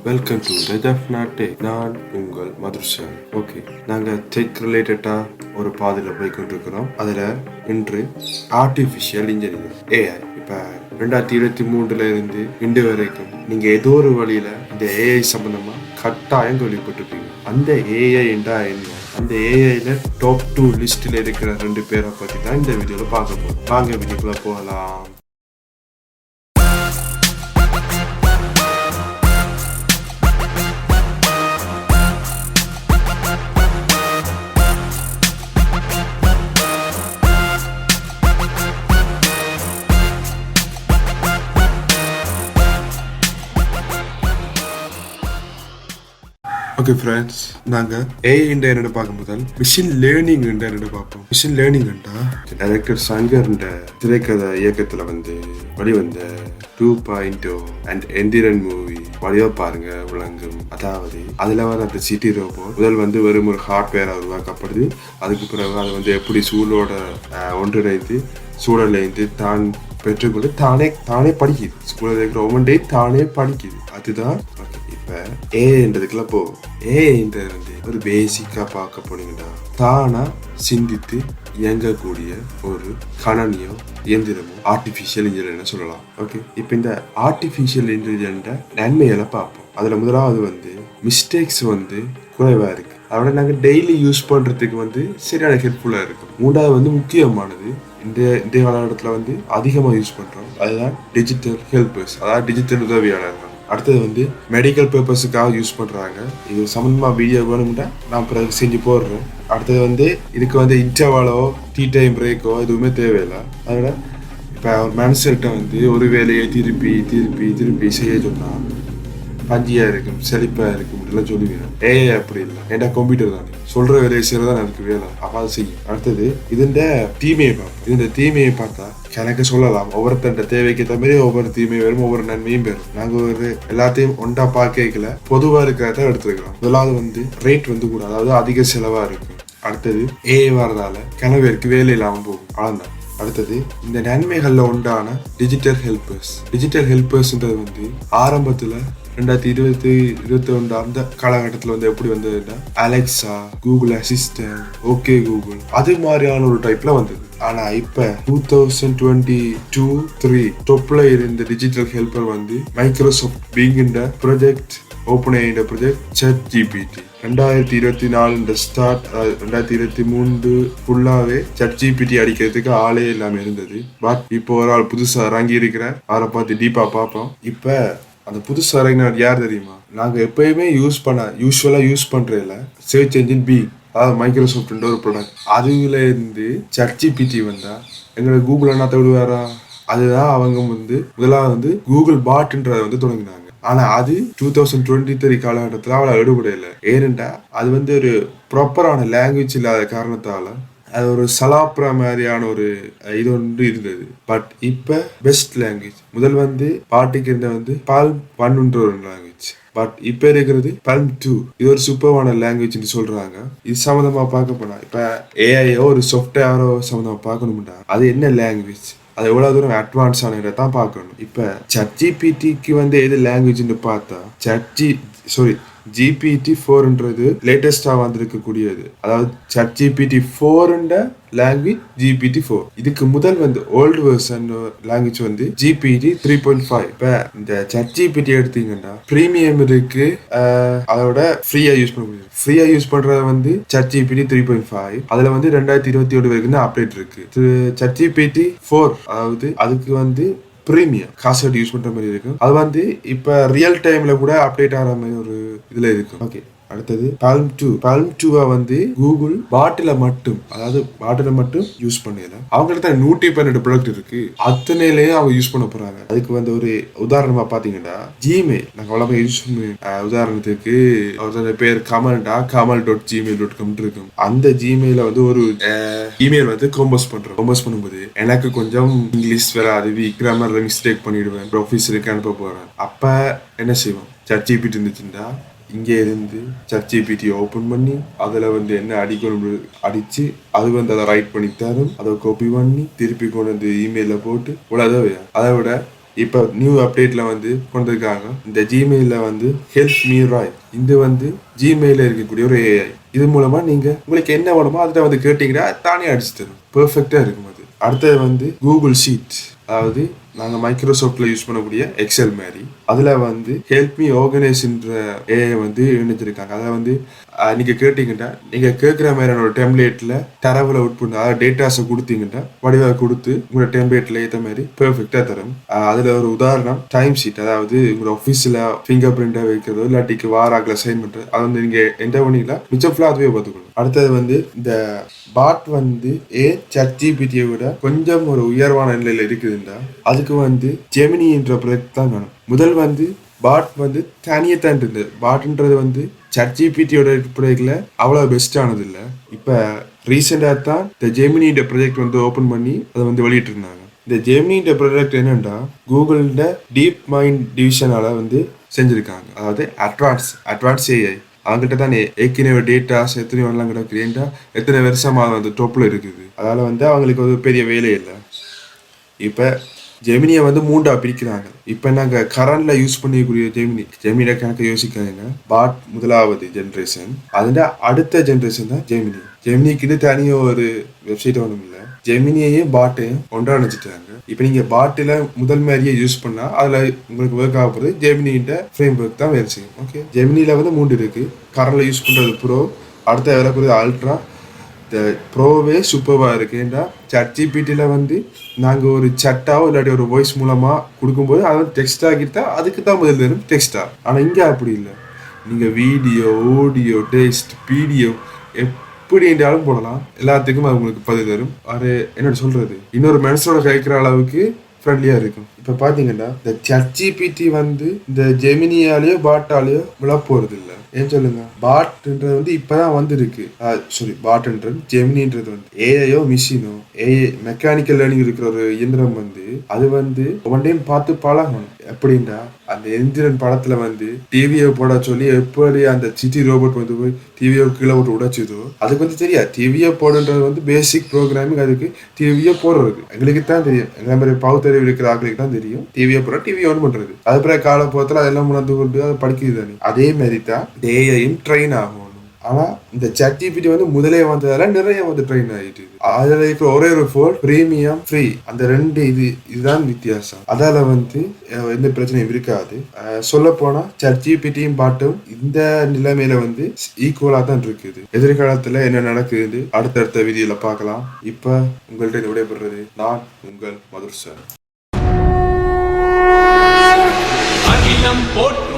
Welcome to the Jaffna tech. நான் உங்கள் மதுர்ஷன். Okay, நாங்கள் டெக் ரிலேட்டடாக ஒரு பாதையில் போய் கொண்டிருக்கிறோம். அதில் இன்று ஆர்டிஃபிஷியல் இன்ஜினியரிங் ஏஐ. இப்போ 2023 இருந்து இன்று வரைக்கும் நீங்கள் ஏதோ ஒரு வழியில் இந்த ஏஐ சம்பந்தமாக கட்டாயம் கேள்விப்பட்டிருப்பீங்க. அந்த ஏஐ என்றா என்ன, அந்த ஏஐல டாப் 2 லிஸ்டில் இருக்கிற 2 பேரை பற்றி தான் இந்த வீடியோவில் பார்க்க போகிறோம். வாங்க வீடியோக்குள்ள போகலாம். ஓகே ஃப்ரெண்ட்ஸ், நாங்கள் ஏஐ என்னென்னு பார்க்கும் முதல் மிஷின் லேர்னிங் என்னென்னு பார்ப்போம். மிஷின் லேர்னிங் டைரக்டர் சங்கர் திரைக்கதை இயக்கத்தில் வெளிவந்த 2.0 அண்ட் எந்திரன் மூவி வழியா பாருங்க விளங்கும். அதாவது அதுல அந்த சிட்டி ரோபோ முதல் வெறும் ஒரு ஹார்ட்வேரா உருவாக்கப்படுது. அதுக்கு பிறகு அது எப்படி சூழலோட ஒன்றிணைந்து சூழலேந்து தான் பெற்றுக்கொண்டு தானே தானே படிக்குது. ஸ்கூலில் இருக்கிற ஒவ்வொரு டே தானே படிக்குது. அதுதான் இப்ப ஏன்றதுக்குள்ள போகும். ஏன்றது ஒரு பேசிக்கா பார்க்க போனீங்கன்னா தானா சிந்தித்து இயங்கக்கூடிய ஒரு கணனியோ இயந்திரமோ ஆர்டிபிஷியல் இன்டெலிஜென்ஸ் சொல்லலாம். ஓகே, இப்ப இந்த ஆர்டிபிஷியல் இன்டெலிஜென்ட் நன்மைகளை பார்ப்போம். அதுல முதலாவது மிஸ்டேக்ஸ் குறைவா இருக்கு. அதோட நாங்க டெய்லி யூஸ் பண்றதுக்கு சரியான ஹெல்ப்ஃபுல்லா இருக்கும். மூன்றாவது முக்கியமானது இந்த காலகட்டத்தில் அதிகமாக யூஸ் பண்றோம். அதுதான் டிஜிட்டல் ஹெல்பர்ஸ், அதாவது டிஜிட்டல் உதவியாளர்கள். அடுத்தது மெடிக்கல் பர்பஸுக்காக யூஸ் பண்றாங்க. இது சம்பந்தமா வீடியோ வேணும்னா நான் பிறகு செஞ்சு போடுறேன். அடுத்தது இதுக்கு இன்டர்வலோ டீ டைம் பிரேக்கோ எதுவுமே தேவையில்லை. அதோட இப்போ ஒரு மனுஷர்கிட்ட ஒரு வேலையை திருப்பி திருப்பி திருப்பி செய்ய சொன்னா பஞ்சியா இருக்கும், செழிப்பா இருக்கும் எல்லாம் சொல்லுவீங்க. ஏஐ அப்படி இல்லை, ஏன்டா கம்ப்யூட்டர் தானே, சொல்ற வேலையை செய்யறதான் எனக்கு வேலை, அப்ப அது செய்யும். அடுத்தது இதுண்ட தீமையை பார்ப்போம். இந்த தீமையை பார்த்தா எனக்கு சொல்லலாம், ஒவ்வொருத்தண்ட தேவைக்கு ஏற்ற மாதிரி ஒவ்வொரு தீமையும் வரும், ஒவ்வொரு நன்மையும் பெறும். நாங்க ஒரு எல்லாத்தையும் ஒன்றா பார்க்கல, பொதுவா இருக்கிறத எடுத்துருக்கிறோம். முதலாவது ரேட் கூட, அதாவது அதிக செலவா இருக்கும். அடுத்தது ஏஐ வரதால கிணவேருக்கு வேலை இல்லாம போகும், அவ்வளவுதான். அடுத்தது இந்த நன்மைகள்ல உண்டான டிஜிட்டல் ஹெல்பர்ஸ்ன்றது ஆரம்பத்துல 2021 அந்த காலகட்டத்தில் எப்படி வந்ததுன்னா Alexa, Google assistant, okay Google, அது மாதிரியான ஒரு டைப்ல வந்தது. ஆனா இப்ப 2022-3 டொப்ல இருந்த digital helper Microsoft Bing project, open AI project, chat GPT. 2024 start, 2023 ஃபுல்லாவே சாட் ஜிபிடி அடிக்கிறதுக்கு ஆளே இல்லாம இருந்தது. பட் இப்போ ஒரு ஆள் புதுசா இறங்கி இருக்கிற, அவரை பார்த்து டீப்பா பார்ப்போம். இப்ப அந்த புதுசா இறங்கினார் யார் தெரியுமா? நாங்க எப்பயுமே யூஸ்வலா யூஸ் பண்றதுல சர்ச் என்ஜின் பி, அதாவது மைக்ரோசாஃப்ட் ஒரு ப்ராடக்ட். அதுல இருந்து சாட் ஜிபிடி வந்தா எங்களுக்கு கூகுள் என்ன விடுவாரா? அதுதான் அவங்க முதலாவது கூகுள் பாட்ன்றத தொடங்கினாங்க. ஆனா அது 2023 காலகட்டத்தில் அவளை எடுபடையில. ஏனென்றா அது ஒரு ப்ராப்பரான லாங்குவேஜ் இல்லாத காரணத்தால அது ஒரு சலாப்ரா மாதிரியான ஒரு இது ஒன்று இருந்தது. பட் இப்ப பெஸ்ட் லாங்குவேஜ் முதல் பாட்டுக்கு இருந்த பால்ம் 1ன்ற ஒரு லாங்குவேஜ். பட் இப்ப இருக்கிறது பால்ம் 2. இது ஒரு சூப்பரான லாங்குவேஜ் சொல்றாங்க. இது சம்பந்தமா பார்க்க போனா இப்ப ஏஐயோ ஒரு சாஃப்ட்வேரோ சம்பந்தமா பார்க்கணும்னா அது என்ன லாங்குவேஜ், அது எவ்வளவு தூரம் அட்வான்ஸ் ஆனதான் பார்க்கணும். இப்ப சாட் ஜிபிடிக்கு எது லாங்குவேஜ்னு பார்த்தா GPT-4ன்றது லேட்டஸ்டா வந்திருக்கக்கூடியது. அதாவது சாட் GPT-4 லாங்குவேஜ் GPT-4. இதுக்கு முதல் ஓல்டு வெர்ஷன் லாங்குவேஜ் GPT-3.5. இப்ப இந்த சாட் ஜிபிடி எடுத்தீங்கன்னா பிரீமியம் இருக்கு, அதோட ஃப்ரீயா யூஸ் பண்ண முடியும். ஃப்ரீயா யூஸ் பண்றது சாட் GPT-3.5. அதுல 2021 வரைக்கும் தான் அப்டேட் இருக்கு. சாட் GPT-4 அதாவது அதுக்கு பிரீமியம் காசு யூஸ் பண்ற மாதிரி இருக்கும். அது இப்ப ரியல் டைம்ல கூட அப்டேட் ஆகிற மாதிரி ஒரு இதுல இருக்கும். ஓகே, அடுத்தது பால்ம் 2 கூகுள் பாட்டில மட்டும் யூஸ் பண்ணல. அவங்கள்ட்ட 112 ப்ராடக்ட் இருக்கு, அத்தனையிலேயே அவங்க யூஸ் பண்ண போறாங்க. அதுக்கு ஒரு உதாரணமா பாத்தீங்கன்னா ஜிமெயில் நாங்க அவ்வளவு யூஸ் உதாரணத்துக்கு அவரோட பேர் kamal.gmail.com இருக்கும். அந்த ஜிமெயில ஒரு இமெயில் கம்போஸ் பண்ணும்போது எனக்கு கொஞ்சம் இங்கிலீஷ் வராது, கிராமர்ல மிஸ்டேக் பண்ணிடுவேன், ப்ரொஃபஸருக்கு அனுப்ப போறேன். அப்ப என்ன செய்வோம்? சாட் ஜிபிடி இருந்துச்சுன்னா இங்கே இருந்து சாட் ஜிபிடி ஓப்பன் பண்ணி அதில் என்ன அடிக்கணும் அடித்து அது அதை ரைட் பண்ணி தரும். அதை காப்பி பண்ணி திருப்பி கொண்டு இமெயிலில் போட்டு உலகவே. அதை விட இப்போ நியூ அப்டேட்ல வந்து கொண்டிருக்காங்க. இந்த ஜிமெயில வந்து ஹெல்ப் மீ ராய், இது வந்து ஜிமெயில இருக்கக்கூடிய ஒரு ஏஐ. இது மூலமா நீங்க உங்களுக்கு என்ன வேணுமோ அதில் வந்து கேட்டீங்கன்னா தானே அடிச்சு தரும். பெர்ஃபெக்டா இருக்கும் அது. அடுத்தது வந்து கூகுள் ஷீட், அதாவது நாங்கள் மைக்ரோசாஃப்ட்ல யூஸ் பண்ணக்கூடிய எக்ஸல் மாதிரி அதில் வந்து ஹெல்ப் மீ ஆர்கனைஸ்ன்ற ஏஐ வந்து இணைஞ்சிருக்காங்க. அதை வந்து நீங்கள் கேட்டீங்கன்னா நீங்கள் கேட்குற மாதிரியான ஒரு டெம்ப்ளேட்டில் தரவில் அவுட் பண்ண, அதாவது டேட்டாஸை கொடுத்தீங்கன்னா வடிவாக கொடுத்து உங்களோட டெம்ப்ளேட்டில் ஏற்ற மாதிரி பெர்ஃபெக்டாக தரும். அதில் ஒரு உதாரணம் டைம் ஷீட், அதாவது உங்களோட ஆஃபீஸில் ஃபிங்கர் பிரிண்டாக வைக்கிறதோ இல்லாட்டிக்கு வாராக்கில் சைன் பண்ணுறது, அதை வந்து நீங்கள் எந்த பண்ணிக்கலாம் மிச்சம் ஃபுல்லாக அதுவே பார்த்துக்கணும். அடுத்தது வந்து இந்த பாட் வந்து ChatGPT-யை விட கொஞ்சம் ஒரு உயர்வான நிலையில் இருக்குதுன்னா அதுக்கு வந்து ஜெமினின்ற ப்ராஜெக்ட் தான் வேணும். முதல் வந்து பாட் வந்து தனியே தான் இருந்தது. பாட்ன்றது வந்து ChatGPT-யோட ப்ராஜெக்ட்ல அவ்வளோ பெஸ்டானது இல்லை. இப்போ ரீசெண்டாக தான் இந்த ஜெமினின்ற ப்ராஜெக்ட் வந்து ஓப்பன் பண்ணி அதை வந்து வெளியிட்டு இருந்தாங்க. இந்த ஜெமினின்ற ப்ராஜெக்ட் என்னன்னா கூகுளோட டீப் மைண்ட் டிவிஷனால வந்து செஞ்சிருக்காங்க. அதாவது அட்வான்ஸ் ஏஐ அவங்ககிட்ட தான் ஏற்கனவே டேட்டாஸ் எத்தனையோ எல்லாம் கிடக்குறேன்டா எத்தனை வருஷமாக வந்து டொப்பில் இருக்குது. அதனால வந்து அவங்களுக்கு ஒரு பெரிய வேலை இல்லை. இப்போ ஜெமினியை வந்து மூண்டா பிரிக்கிறாங்க. இப்போ நாங்கள் கரண்ட்ல யூஸ் பண்ணிக்கூடிய ஜெமினியை கணக்கு யோசிக்காங்க. பாட் முதலாவது ஜென்ரேஷன், அதுல அடுத்த ஜென்ரேஷன் தான் ஜெமினிக்குன்னு தனியாக ஒரு வெப்சைட் ஒன்றும் இல்லை. ஜெமினியையும் பாட்டையும் ஒன்றா நினைச்சிட்டாங்க. இப்போ நீங்க பாட்டில முதல் மாதிரியே யூஸ் பண்ணா அதுல உங்களுக்கு ஒர்க் ஆக போகிறது ஜெமினின்ற ஃப்ரேம் ஒர்க் தான் வேலை செய்யும். ஓகே, ஜெமினியில் வந்து 3 இருக்கு. கரண்ட்ல யூஸ் பண்றது ப்ரோ, அடுத்த வரக்கூடிய அல்ட்ரா. இந்த ப்ரோவே சூப்பராக இருக்கு. ஏன்னா ChatGPT-ல வந்து நாங்கள் ஒரு சட்டாவோ இல்லாட்டி ஒரு வாய்ஸ் மூலமாக கொடுக்கும்போது அதை வந்து டெக்ஸ்ட் ஆகிட்டா அதுக்கு தான் முதல் தரும் டெக்ஸ்டா. ஆனால் இங்கே அப்படி இல்லை. நீங்கள் வீடியோ, ஆடியோ, டெக்ஸ்ட், பிடிஓ எப்படி என்றாலும் போடலாம். எல்லாத்துக்கும் அது உங்களுக்கு பதில் தரும். அது என்ன சொல்றது, இன்னொரு மனுஷனோட கேட்குற அளவுக்கு ஃப்ரெண்ட்லியாக இருக்கும். இப்போ பார்த்தீங்கன்னா இந்த ChatGPT வந்து இந்த ஜெமினியாலேயோ பாட்டாலேயோ விழ போகிறது இல்லை. ஏன் சொல்லுங்க, பாட்ன்றது வந்து இப்பதான் வந்துருக்கு. சாரி, பாட்ன்றது ஜெமினின்றது வந்து ஏஐயோ மிஷினோ, ஏஐ மெக்கானிக்கல் லேர்னிங் இருக்கிற ஒரு இயந்திரம் வந்து அது வந்து ஒன் டைம் பார்த்து பழகணும். எப்படின்னா அந்த எந்திரன் படத்துல வந்து டிவியை போட சொல்லி எப்படி அந்த சிட்டி ரோபோட் வந்து போய் டிவியை கீழே போட்டு உடைச்சதோ அதுக்கு வந்து தெரியாது. டிவியை போடுன்றது வந்து பேசிக் ப்ரோக்ராமிங். அதுக்கு டிவியை போடுறது எங்களுக்கு தான் தெரியும். எங்களை மாதிரி பகுத்தறிவு இருக்கிற ஆட்களுக்கு தான் தெரியும். டிவியை போட டிவி ஆன் பண்றது, அதுக்கப்புறம் காலப்போத்தில் அதெல்லாம் உணர்ந்து கொண்டு அதை படிக்குது தானே. அதே மாதிரி தான் ஏஐயும் ட்ரெயின் ஆகணும். ஆனா இந்த ChatGPT வந்து முதலே வந்ததால நிறைய வந்து ட்ரெயின் ஆகிட்டு. அதுல இருக்கிற ஒரே ஒரு ஃபோல் பிரீமியம் ஃப்ரீ, அந்த ரெண்டு இதுதான் வித்தியாசம். அதால வந்து எந்த பிரச்சனையும் இருக்காது. சொல்ல போனா ChatGPT-யும் பாட்டும் இந்த நிலைமையில வந்து ஈக்குவலா தான் இருக்குது. எதிர்காலத்துல என்ன நடக்குது அடுத்தடுத்த வீடியோல பார்க்கலாம். இப்ப உங்கள்கிட்ட விடைபெறுறது நான் உங்கள் மதுர் சார். அகிலம் போற்று.